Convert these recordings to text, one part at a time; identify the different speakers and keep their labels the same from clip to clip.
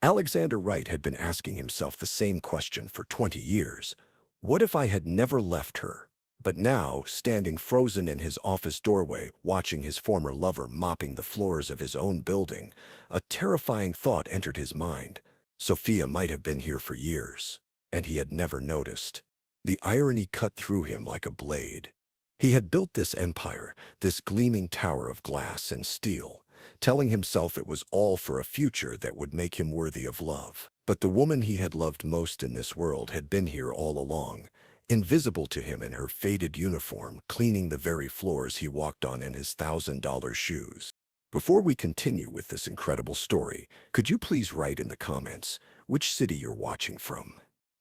Speaker 1: Alexander Wright had been asking himself the same question for 20 years. What if I had never left her? But now, standing frozen in his office doorway, watching his former lover mopping the floors of his own building, a terrifying thought entered his mind. Sophia might have been here for years, and he had never noticed. The irony cut through him like a blade. He had built this empire, this gleaming tower of glass and steel, telling himself it was all for a future that would make him worthy of love. But the woman he had loved most in this world had been here all along, invisible to him in her faded uniform, cleaning the very floors he walked on in his $1,000 shoes. Before we continue with this incredible story, could you please write in the comments which city you're watching from?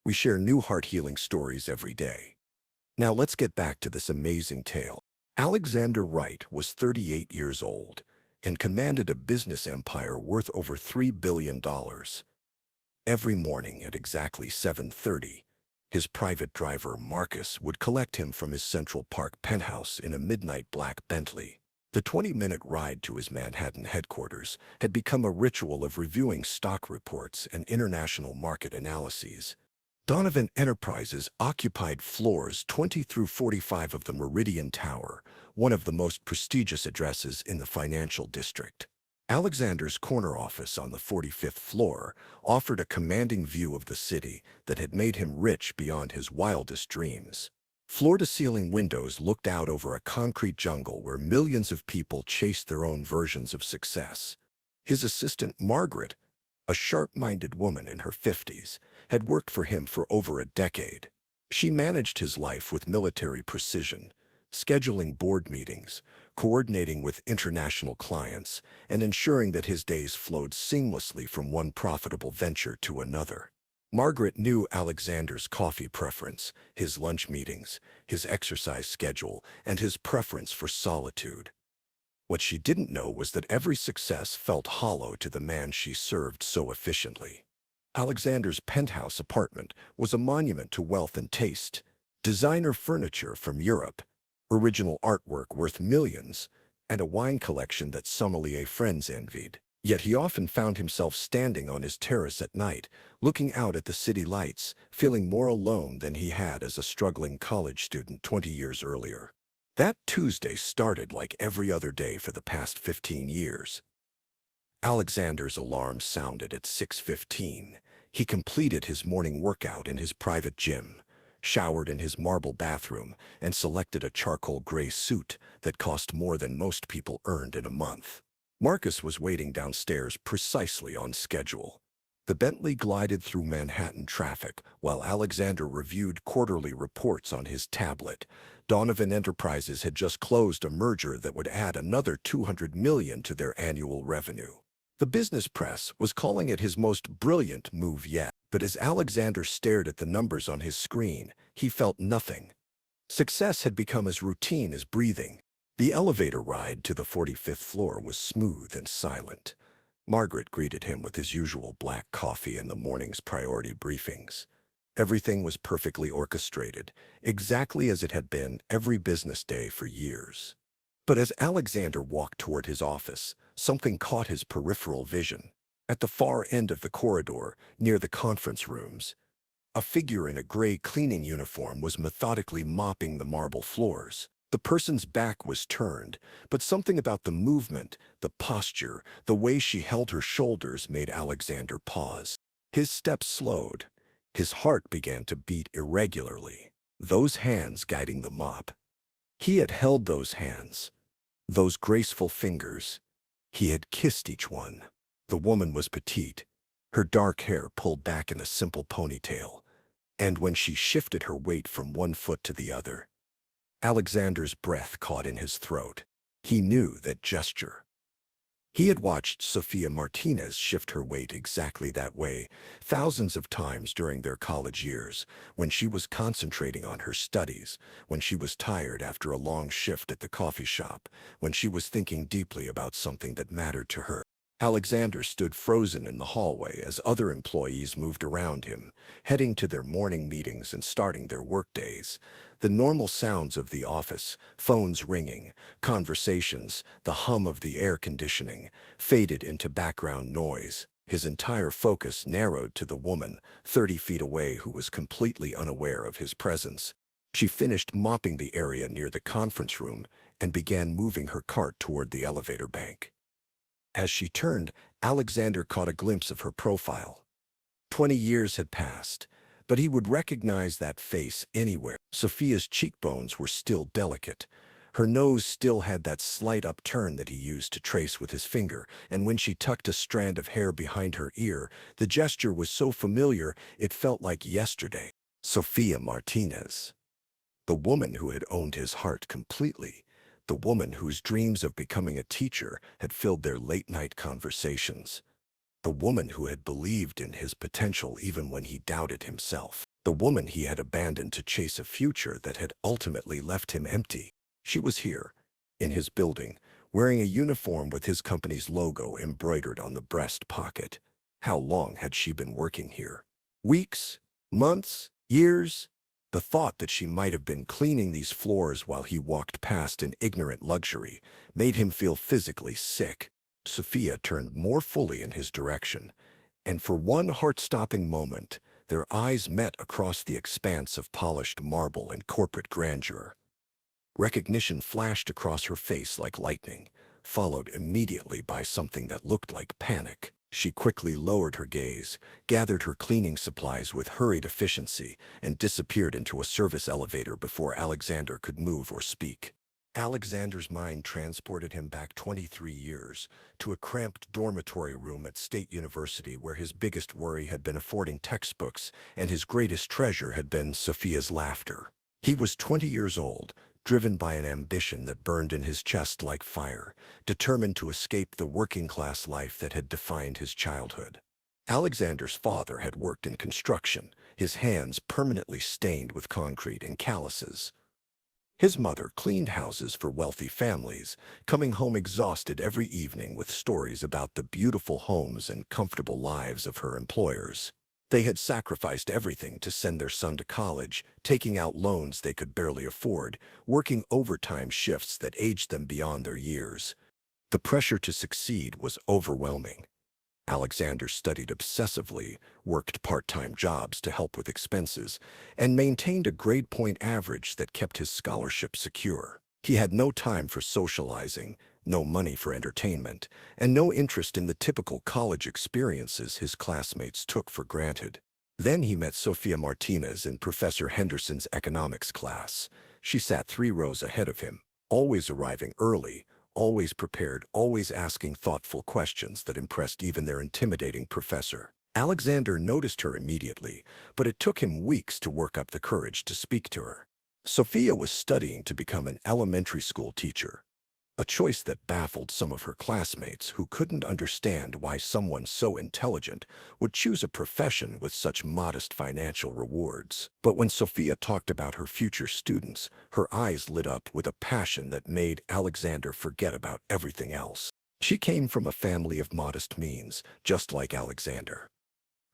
Speaker 1: We share new heart-healing stories every day. Now let's get back to this amazing tale. Alexander Wright was 38 years old and commanded a business empire worth over $3 billion. Every morning at exactly 7:30, his private driver Marcus would collect him from his Central Park penthouse in a midnight black Bentley. The 20-minute ride to his Manhattan headquarters had become a ritual of reviewing stock reports and international market analyses. Donovan Enterprises occupied floors 20 through 45 of the Meridian Tower, one of the most prestigious addresses in the financial district. Alexander's corner office on the 45th floor offered a commanding view of the city that had made him rich beyond his wildest dreams. Floor-to-ceiling windows looked out over a concrete jungle where millions of people chased their own versions of success. His assistant, Margaret, a sharp-minded woman in her 50s, had worked for him for over a decade. She managed his life with military precision, scheduling board meetings, coordinating with international clients, and ensuring that his days flowed seamlessly from one profitable venture to another. Margaret knew Alexander's coffee preference, his lunch meetings, his exercise schedule, and his preference for solitude. What she didn't know was that every success felt hollow to the man she served so efficiently. Alexander's penthouse apartment was a monument to wealth and taste. Designer furniture from Europe, original artwork worth millions, and a wine collection that sommelier friends envied. Yet he often found himself standing on his terrace at night, looking out at the city lights, feeling more alone than he had as a struggling college student 20 years earlier. That Tuesday started like every other day for the past 15 years. Alexander's alarm sounded at 6:15. He completed his morning workout in his private gym, showered in his marble bathroom, and selected a charcoal gray suit that cost more than most people earned in a month. Marcus was waiting downstairs precisely on schedule. The Bentley glided through Manhattan traffic while Alexander reviewed quarterly reports on his tablet. Donovan Enterprises had just closed a merger that would add another $200 million to their annual revenue. The business press was calling it his most brilliant move yet, but as Alexander stared at the numbers on his screen, he felt nothing. Success had become as routine as breathing. The elevator ride to the 45th floor was smooth and silent. Margaret greeted him with his usual black coffee and the morning's priority briefings. Everything was perfectly orchestrated, exactly as it had been every business day for years. But as Alexander walked toward his office, something caught his peripheral vision. At the far end of the corridor, near the conference rooms, a figure in a gray cleaning uniform was methodically mopping the marble floors. The person's back was turned, but something about the movement, the posture, the way she held her shoulders made Alexander pause. His steps slowed. His heart began to beat irregularly. Those hands guiding the mop. He had held those hands. Those graceful fingers. He had kissed each one. The woman was petite, her dark hair pulled back in a simple ponytail. And when she shifted her weight from one foot to the other, Alexander's breath caught in his throat. He knew that gesture. He had watched Sophia Martinez shift her weight exactly that way thousands of times during their college years, when she was concentrating on her studies, when she was tired after a long shift at the coffee shop, when she was thinking deeply about something that mattered to her. Alexander stood frozen in the hallway as other employees moved around him, heading to their morning meetings and starting their workdays. The normal sounds of the office, phones ringing, conversations, the hum of the air conditioning, faded into background noise. His entire focus narrowed to the woman 30 feet away who was completely unaware of his presence. She finished mopping the area near the conference room and began moving her cart toward the elevator bank. As she turned, Alexander caught a glimpse of her profile. 20 years had passed, but he would recognize that face anywhere. Sophia's cheekbones were still delicate. Her nose still had that slight upturn that he used to trace with his finger, and when she tucked a strand of hair behind her ear, the gesture was so familiar it felt like yesterday. Sophia Martinez. The woman who had owned his heart completely. The woman whose dreams of becoming a teacher had filled their late-night conversations. The woman who had believed in his potential even when he doubted himself. The woman he had abandoned to chase a future that had ultimately left him empty. She was here, in his building, wearing a uniform with his company's logo embroidered on the breast pocket. How long had she been working here? Weeks? Months? Years? The thought that she might have been cleaning these floors while he walked past in ignorant luxury made him feel physically sick. Sophia turned more fully in his direction, and for one heart-stopping moment, their eyes met across the expanse of polished marble and corporate grandeur. Recognition flashed across her face like lightning, followed immediately by something that looked like panic. She quickly lowered her gaze, gathered her cleaning supplies with hurried efficiency, and disappeared into a service elevator before Alexander could move or speak. Alexander's mind transported him back 23 years to a cramped dormitory room at State University where his biggest worry had been affording textbooks and his greatest treasure had been Sophia's laughter. He was 20 years old, driven by an ambition that burned in his chest like fire, determined to escape the working-class life that had defined his childhood. Alexander's father had worked in construction, his hands permanently stained with concrete and calluses. His mother cleaned houses for wealthy families, coming home exhausted every evening with stories about the beautiful homes and comfortable lives of her employers. They had sacrificed everything to send their son to college, taking out loans they could barely afford, working overtime shifts that aged them beyond their years. The pressure to succeed was overwhelming. Alexander studied obsessively, worked part-time jobs to help with expenses, and maintained a grade-point average that kept his scholarship secure. He had no time for socializing, no money for entertainment, and no interest in the typical college experiences his classmates took for granted. Then he met Sophia Martinez in Professor Henderson's economics class. She sat 3 rows ahead of him, always arriving early, always prepared, always asking thoughtful questions that impressed even their intimidating professor. Alexander noticed her immediately, but it took him weeks to work up the courage to speak to her. Sophia was studying to become an elementary school teacher, a choice that baffled some of her classmates who couldn't understand why someone so intelligent would choose a profession with such modest financial rewards. But when Sophia talked about her future students, her eyes lit up with a passion that made Alexander forget about everything else. She came from a family of modest means, just like Alexander.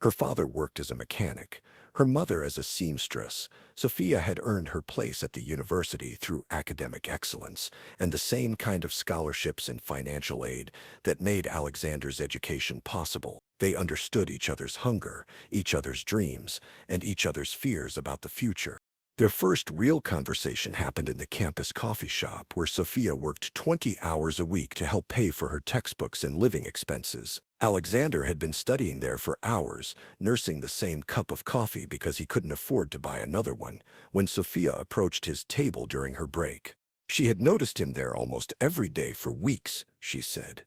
Speaker 1: Her father worked as a mechanic, her mother as a seamstress. Sophia had earned her place at the university through academic excellence and the same kind of scholarships and financial aid that made Alexander's education possible. They understood each other's hunger, each other's dreams, and each other's fears about the future. Their first real conversation happened in the campus coffee shop where Sophia worked 20 hours a week to help pay for her textbooks and living expenses. Alexander had been studying there for hours, nursing the same cup of coffee because he couldn't afford to buy another one, when Sophia approached his table during her break. She had noticed him there almost every day for weeks, she said.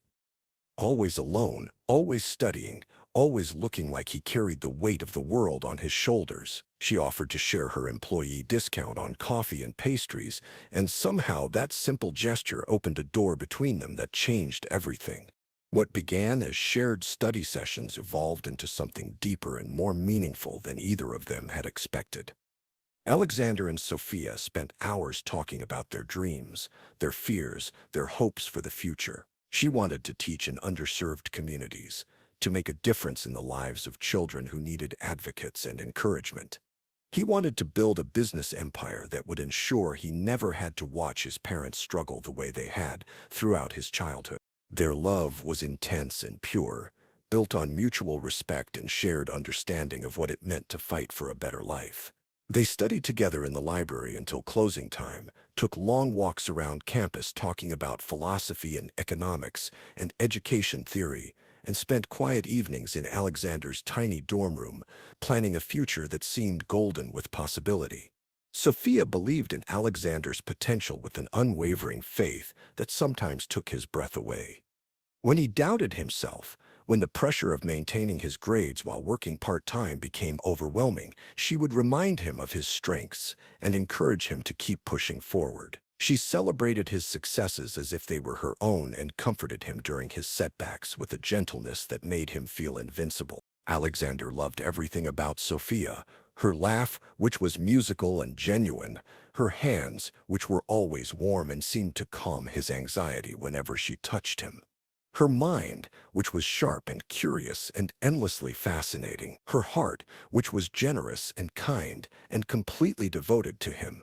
Speaker 1: Always alone, always studying, always looking like he carried the weight of the world on his shoulders. She offered to share her employee discount on coffee and pastries, and somehow that simple gesture opened a door between them that changed everything. What began as shared study sessions evolved into something deeper and more meaningful than either of them had expected. Alexander and Sophia spent hours talking about their dreams, their fears, their hopes for the future. She wanted to teach in underserved communities, to make a difference in the lives of children who needed advocates and encouragement. He wanted to build a business empire that would ensure he never had to watch his parents struggle the way they had throughout his childhood. Their love was intense and pure, built on mutual respect and shared understanding of what it meant to fight for a better life. They studied together in the library until closing time, took long walks around campus talking about philosophy and economics and education theory, and spent quiet evenings in Alexander's tiny dorm room, planning a future that seemed golden with possibility. Sophia believed in Alexander's potential with an unwavering faith that sometimes took his breath away. When he doubted himself, when the pressure of maintaining his grades while working part-time became overwhelming, she would remind him of his strengths and encourage him to keep pushing forward. She celebrated his successes as if they were her own and comforted him during his setbacks with a gentleness that made him feel invincible. Alexander loved everything about Sophia: her laugh, which was musical and genuine, her hands, which were always warm and seemed to calm his anxiety whenever she touched him, her mind, which was sharp and curious and endlessly fascinating, her heart, which was generous and kind and completely devoted to him.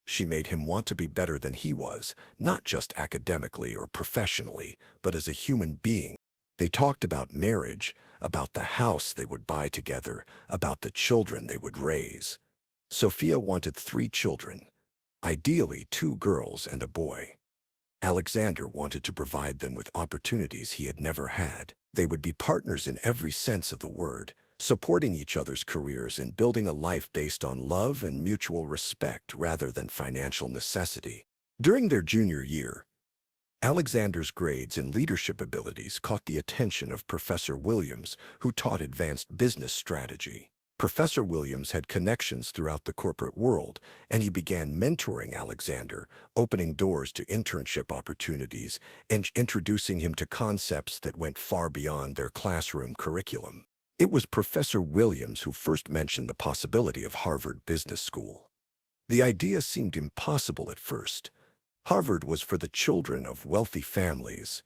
Speaker 1: She made him want to be better than he was, not just academically or professionally, but as a human being. They talked about marriage, about the house they would buy together, about the children they would raise. Sophia wanted 3 children, ideally 2 girls and a boy. Alexander wanted to provide them with opportunities he had never had. They would be partners in every sense of the word, supporting each other's careers and building a life based on love and mutual respect rather than financial necessity. During their junior year, Alexander's grades and leadership abilities caught the attention of Professor Williams, who taught advanced business strategy. Professor Williams had connections throughout the corporate world, and he began mentoring Alexander, opening doors to internship opportunities and introducing him to concepts that went far beyond their classroom curriculum. It was Professor Williams who first mentioned the possibility of Harvard Business School. The idea seemed impossible at first. Harvard was for the children of wealthy families,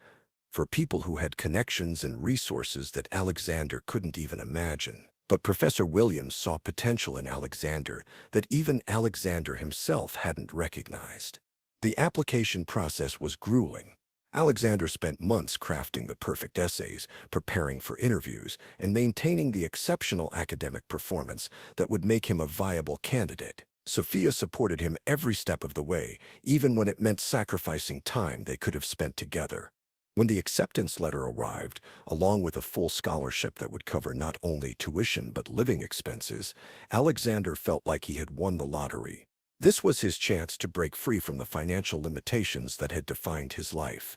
Speaker 1: for people who had connections and resources that Alexander couldn't even imagine. But Professor Williams saw potential in Alexander that even Alexander himself hadn't recognized. The application process was grueling. Alexander spent months crafting the perfect essays, preparing for interviews, and maintaining the exceptional academic performance that would make him a viable candidate. Sophia supported him every step of the way, even when it meant sacrificing time they could have spent together. When the acceptance letter arrived, along with a full scholarship that would cover not only tuition but living expenses, Alexander felt like he had won the lottery. This was his chance to break free from the financial limitations that had defined his life,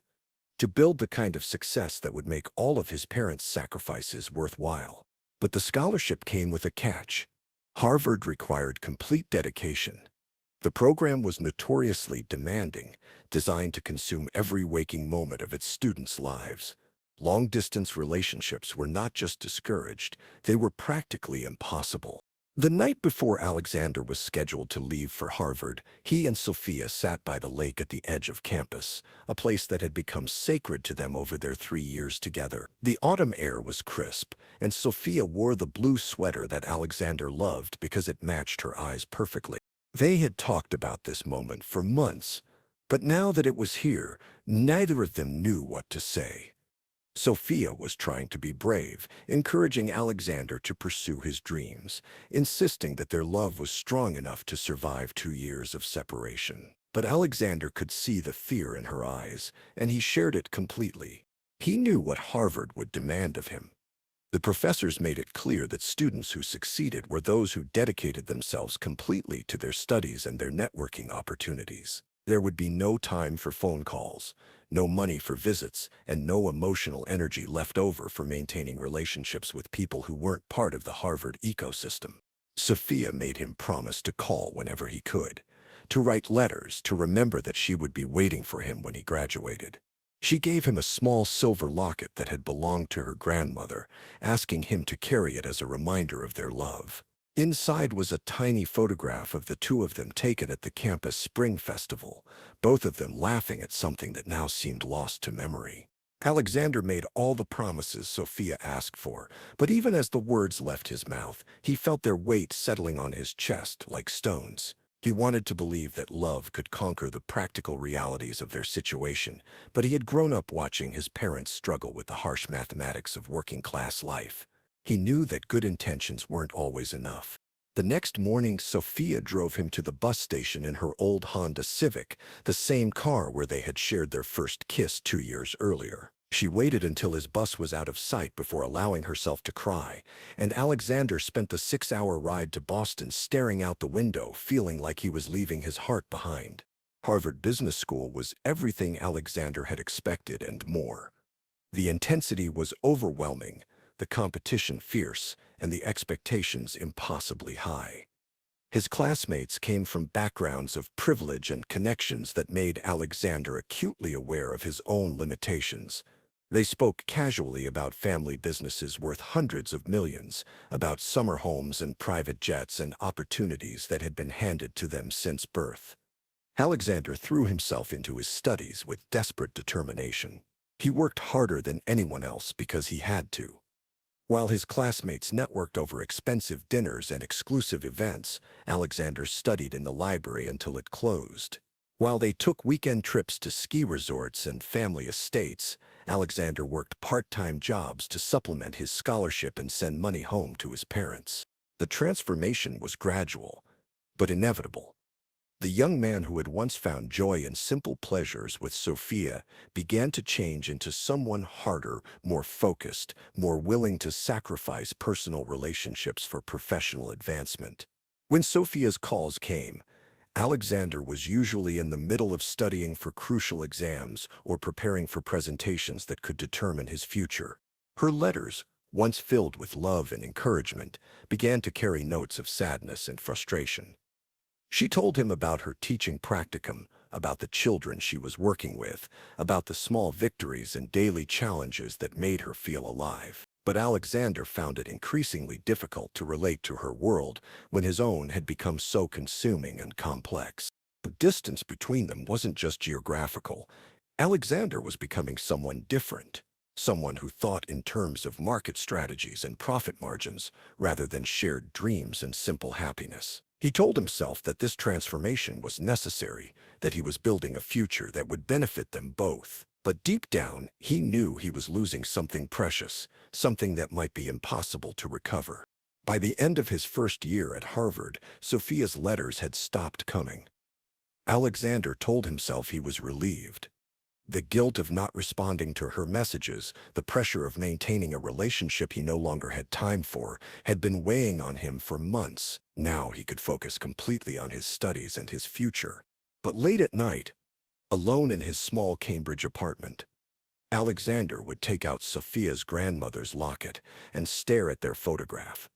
Speaker 1: to build the kind of success that would make all of his parents' sacrifices worthwhile. But the scholarship came with a catch. Harvard required complete dedication. The program was notoriously demanding, designed to consume every waking moment of its students' lives. Long-distance relationships were not just discouraged, they were practically impossible. The night before Alexander was scheduled to leave for Harvard, he and Sophia sat by the lake at the edge of campus, a place that had become sacred to them over their 3 years together. The autumn air was crisp, and Sophia wore the blue sweater that Alexander loved because it matched her eyes perfectly. They had talked about this moment for months, but now that it was here, neither of them knew what to say. Sophia was trying to be brave, encouraging Alexander to pursue his dreams, insisting that their love was strong enough to survive 2 years of separation. But Alexander could see the fear in her eyes, and he shared it completely. He knew what Harvard would demand of him. The professors made it clear that students who succeeded were those who dedicated themselves completely to their studies and their networking opportunities. There would be no time for phone calls, no money for visits, and no emotional energy left over for maintaining relationships with people who weren't part of the Harvard ecosystem. Sophia made him promise to call whenever he could, to write letters, to remember that she would be waiting for him when he graduated. She gave him a small silver locket that had belonged to her grandmother, asking him to carry it as a reminder of their love. Inside was a tiny photograph of the two of them taken at the campus Spring Festival, both of them laughing at something that now seemed lost to memory. Alexander made all the promises Sophia asked for, but even as the words left his mouth, he felt their weight settling on his chest like stones. He wanted to believe that love could conquer the practical realities of their situation, but he had grown up watching his parents struggle with the harsh mathematics of working-class life. He knew that good intentions weren't always enough. The next morning, Sophia drove him to the bus station in her old Honda Civic, the same car where they had shared their first kiss 2 years earlier. She waited until his bus was out of sight before allowing herself to cry, and Alexander spent the 6-hour ride to Boston staring out the window, feeling like he was leaving his heart behind. Harvard Business School was everything Alexander had expected and more. The intensity was overwhelming, the competition fierce, and the expectations impossibly high. His classmates came from backgrounds of privilege and connections that made Alexander acutely aware of his own limitations. They spoke casually about family businesses worth hundreds of millions, about summer homes and private jets and opportunities that had been handed to them since birth. Alexander threw himself into his studies with desperate determination. He worked harder than anyone else because he had to. While his classmates networked over expensive dinners and exclusive events, Alexander studied in the library until it closed. While they took weekend trips to ski resorts and family estates, Alexander worked part-time jobs to supplement his scholarship and send money home to his parents. The transformation was gradual, but inevitable. The young man who had once found joy in simple pleasures with Sophia began to change into someone harder, more focused, more willing to sacrifice personal relationships for professional advancement. When Sophia's calls came, Alexander was usually in the middle of studying for crucial exams or preparing for presentations that could determine his future. Her letters, once filled with love and encouragement, began to carry notes of sadness and frustration. She told him about her teaching practicum, about the children she was working with, about the small victories and daily challenges that made her feel alive. But Alexander found it increasingly difficult to relate to her world when his own had become so consuming and complex. The distance between them wasn't just geographical. Alexander was becoming someone different, someone who thought in terms of market strategies and profit margins rather than shared dreams and simple happiness. He told himself that this transformation was necessary, that he was building a future that would benefit them both. But deep down, he knew he was losing something precious, something that might be impossible to recover. By the end of his first year at Harvard, Sophia's letters had stopped coming. Alexander told himself he was relieved. The guilt of not responding to her messages, the pressure of maintaining a relationship he no longer had time for, had been weighing on him for months. Now he could focus completely on his studies and his future. But late at night, alone in his small Cambridge apartment, Alexander would take out Sophia's grandmother's locket and stare at their photograph.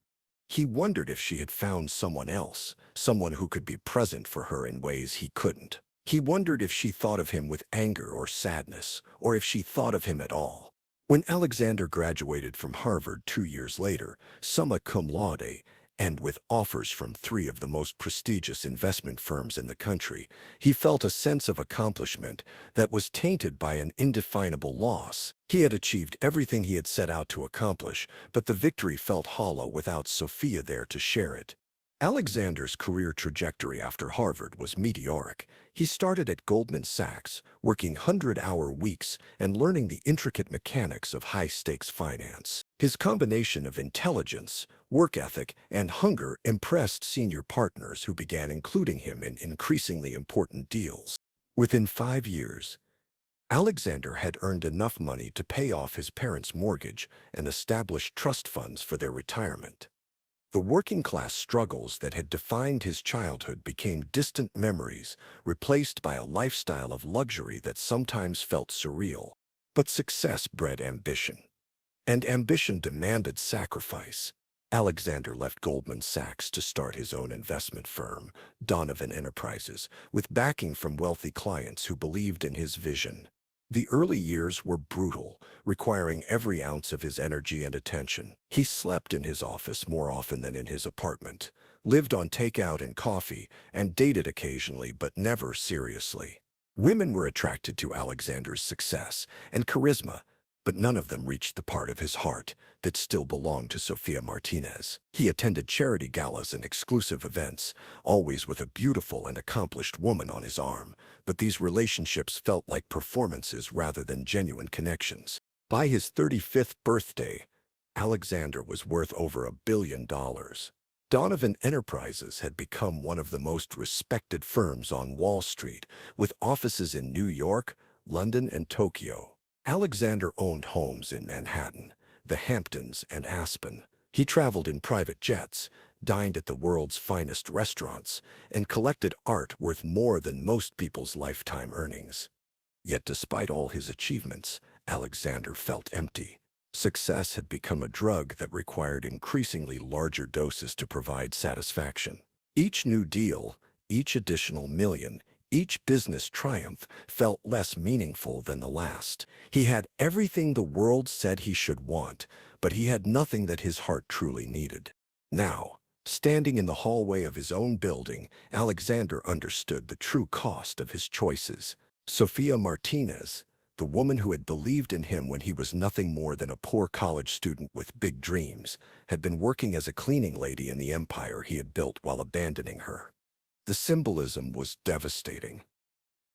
Speaker 1: He wondered if she had found someone else, someone who could be present for her in ways he couldn't. He wondered if she thought of him with anger or sadness, or if she thought of him at all. When Alexander graduated from Harvard 2 years later, summa cum laude, and with offers from 3 of the most prestigious investment firms in the country, he felt a sense of accomplishment that was tainted by an indefinable loss. He had achieved everything he had set out to accomplish, but the victory felt hollow without Sophia there to share it. Alexander's career trajectory after Harvard was meteoric. He started at Goldman Sachs, working 100-hour weeks and learning the intricate mechanics of high-stakes finance. His combination of intelligence, work ethic, and hunger impressed senior partners who began including him in increasingly important deals. Within 5 years, Alexander had earned enough money to pay off his parents' mortgage and establish trust funds for their retirement. The working-class struggles that had defined his childhood became distant memories, replaced by a lifestyle of luxury that sometimes felt surreal. But success bred ambition, and ambition demanded sacrifice. Alexander left Goldman Sachs to start his own investment firm, Donovan Enterprises, with backing from wealthy clients who believed in his vision. The early years were brutal, requiring every ounce of his energy and attention. He slept in his office more often than in his apartment, lived on takeout and coffee, and dated occasionally but never seriously. Women were attracted to Alexander's success and charisma, But none of them reached the part of his heart that still belonged to Sofia Martinez. He attended charity galas and exclusive events, always with a beautiful and accomplished woman on his arm, but these relationships felt like performances rather than genuine connections. By his 35th birthday, Alexander was worth over $1 billion. Donovan Enterprises had become one of the most respected firms on Wall Street, with offices in New York, London, and Tokyo. Alexander owned homes in Manhattan, the Hamptons, and Aspen. He traveled in private jets, dined at the world's finest restaurants, and collected art worth more than most people's lifetime earnings. Yet despite all his achievements, Alexander felt empty. Success had become a drug that required increasingly larger doses to provide satisfaction. Each new deal, each additional million, each business triumph felt less meaningful than the last. He had everything the world said he should want, but he had nothing that his heart truly needed. Now, standing in the hallway of his own building, Alexander understood the true cost of his choices. Sofia Martinez, the woman who had believed in him when he was nothing more than a poor college student with big dreams, had been working as a cleaning lady in the empire he had built while abandoning her. The symbolism was devastating.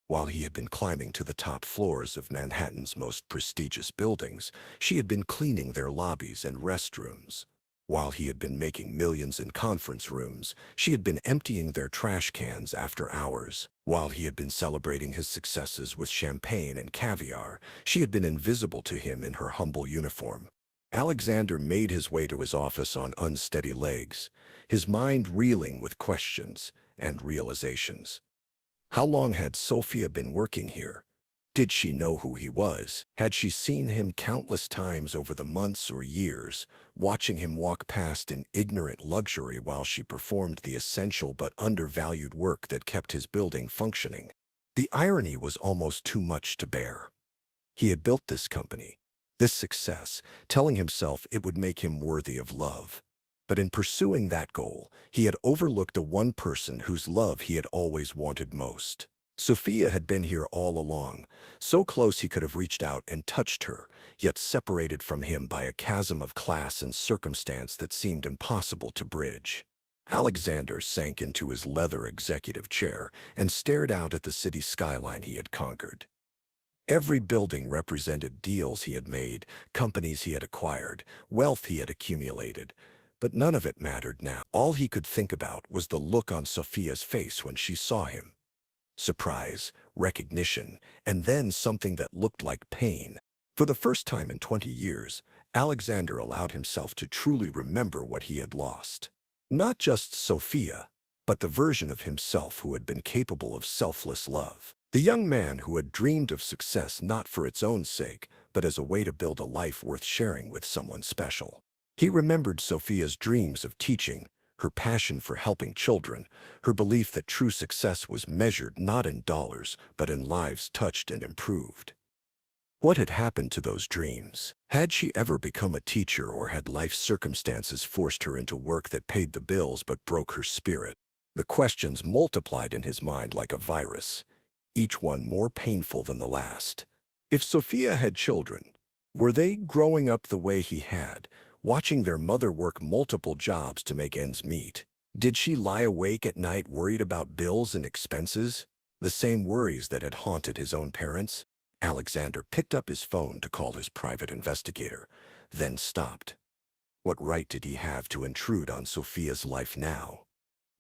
Speaker 1: While he had been climbing to the top floors of Manhattan's most prestigious buildings, she had been cleaning their lobbies and restrooms. While he had been making millions in conference rooms, she had been emptying their trash cans after hours. While he had been celebrating his successes with champagne and caviar, she had been invisible to him in her humble uniform. Alexander made his way to his office on unsteady legs, his mind reeling with questions and realizations. How long had Sophia been working here? Did she know who he was? Had she seen him countless times over the months or years, watching him walk past in ignorant luxury while she performed the essential but undervalued work that kept his building functioning? The irony was almost too much to bear. He had built this company, this success, telling himself it would make him worthy of love. But in pursuing that goal, he had overlooked the one person whose love he had always wanted most. Sophia had been here all along, so close he could have reached out and touched her, yet separated from him by a chasm of class and circumstance that seemed impossible to bridge. Alexander sank into his leather executive chair and stared out at the city skyline he had conquered. Every building represented deals he had made, companies he had acquired, wealth he had accumulated. But none of it mattered now. All he could think about was the look on Sophia's face when she saw him. Surprise, recognition, and then something that looked like pain. For the first time in 20 years, Alexander allowed himself to truly remember what he had lost. Not just Sophia, but the version of himself who had been capable of selfless love. The young man who had dreamed of success not for its own sake, but as a way to build a life worth sharing with someone special. He remembered Sophia's dreams of teaching, her passion for helping children, her belief that true success was measured not in dollars, but in lives touched and improved. What had happened to those dreams? Had she ever become a teacher, or had life's circumstances forced her into work that paid the bills but broke her spirit? The questions multiplied in his mind like a virus, each one more painful than the last. If Sophia had children, were they growing up the way he had, watching their mother work multiple jobs to make ends meet? Did she lie awake at night worried about bills and expenses? The same worries that had haunted his own parents? Alexander picked up his phone to call his private investigator, then stopped. What right did he have to intrude on Sophia's life now?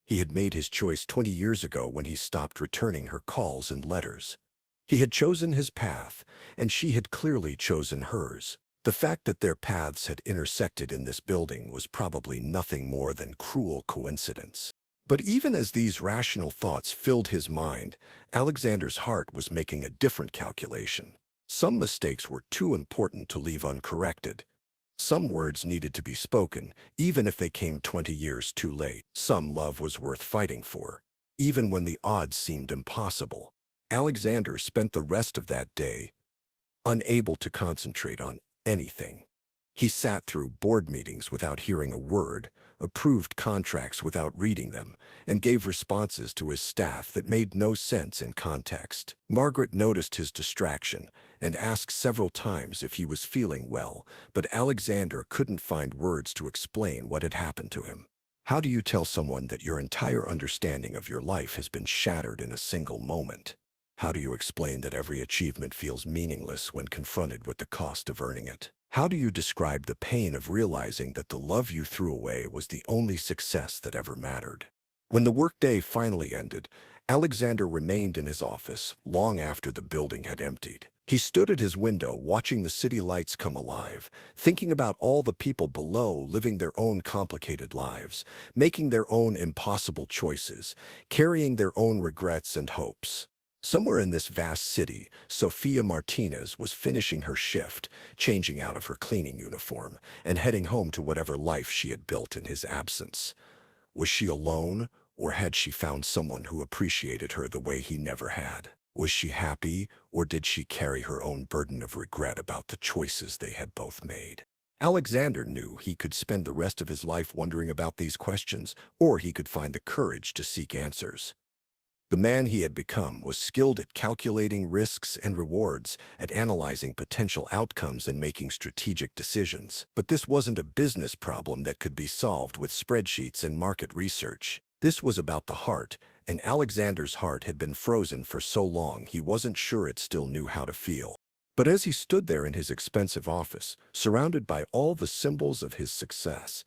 Speaker 1: He had made his choice 20 years ago when he stopped returning her calls and letters. He had chosen his path, and she had clearly chosen hers. The fact that their paths had intersected in this building was probably nothing more than cruel coincidence. But even as these rational thoughts filled his mind, Alexander's heart was making a different calculation. Some mistakes were too important to leave uncorrected. Some words needed to be spoken, even if they came 20 years too late. Some love was worth fighting for, even when the odds seemed impossible. Alexander spent the rest of that day unable to concentrate on anything. He sat through board meetings without hearing a word, approved contracts without reading them, and gave responses to his staff that made no sense in context. Margaret noticed his distraction and asked several times if he was feeling well, but Alexander couldn't find words to explain what had happened to him. How do you tell someone that your entire understanding of your life has been shattered in a single moment? How do you explain that every achievement feels meaningless when confronted with the cost of earning it? How do you describe the pain of realizing that the love you threw away was the only success that ever mattered? When the workday finally ended, Alexander remained in his office long after the building had emptied. He stood at his window watching the city lights come alive, thinking about all the people below living their own complicated lives, making their own impossible choices, carrying their own regrets and hopes. Somewhere in this vast city, Sofia Martinez was finishing her shift, changing out of her cleaning uniform, and heading home to whatever life she had built in his absence. Was she alone, or had she found someone who appreciated her the way he never had? Was she happy, or did she carry her own burden of regret about the choices they had both made? Alexander knew he could spend the rest of his life wondering about these questions, or he could find the courage to seek answers. The man he had become was skilled at calculating risks and rewards, at analyzing potential outcomes and making strategic decisions. But this wasn't a business problem that could be solved with spreadsheets and market research. This was about the heart, and Alexander's heart had been frozen for so long he wasn't sure it still knew how to feel. But as he stood there in his expensive office, surrounded by all the symbols of his success,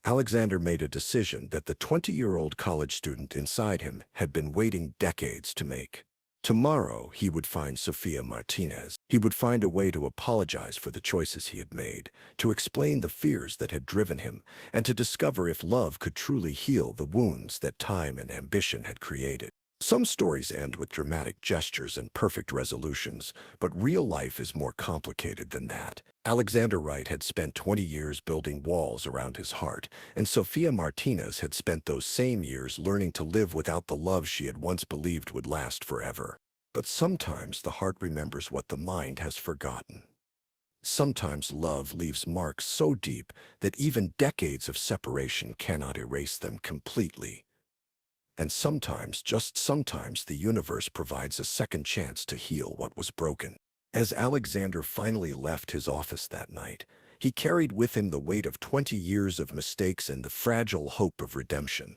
Speaker 1: Alexander made a decision that the 20-year-old college student inside him had been waiting decades to make. Tomorrow, he would find Sofia Martinez. He would find a way to apologize for the choices he had made, to explain the fears that had driven him, and to discover if love could truly heal the wounds that time and ambition had created. Some stories end with dramatic gestures and perfect resolutions, but real life is more complicated than that. Alexander Wright had spent 20 years building walls around his heart, and Sofia Martinez had spent those same years learning to live without the love she had once believed would last forever. But sometimes the heart remembers what the mind has forgotten. Sometimes love leaves marks so deep that even decades of separation cannot erase them completely. And sometimes, just sometimes, the universe provides a second chance to heal what was broken. As Alexander finally left his office that night, he carried with him the weight of 20 years of mistakes and the fragile hope of redemption.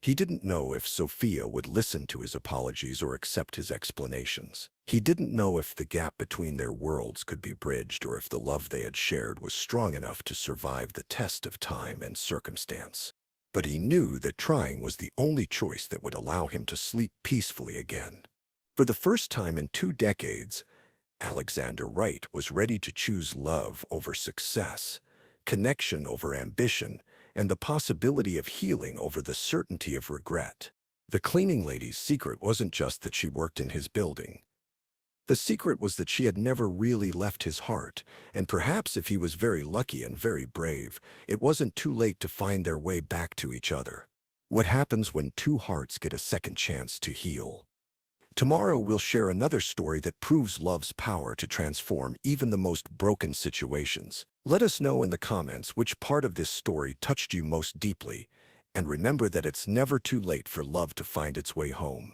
Speaker 1: He didn't know if Sophia would listen to his apologies or accept his explanations. He didn't know if the gap between their worlds could be bridged or if the love they had shared was strong enough to survive the test of time and circumstance. But he knew that trying was the only choice that would allow him to sleep peacefully again. For the first time in 2 decades, Alexander Wright was ready to choose love over success, connection over ambition, and the possibility of healing over the certainty of regret. The cleaning lady's secret wasn't just that she worked in his building. The secret was that she had never really left his heart, and perhaps if he was very lucky and very brave, it wasn't too late to find their way back to each other. What happens when two hearts get a second chance to heal? Tomorrow we'll share another story that proves love's power to transform even the most broken situations. Let us know in the comments which part of this story touched you most deeply, and remember that it's never too late for love to find its way home.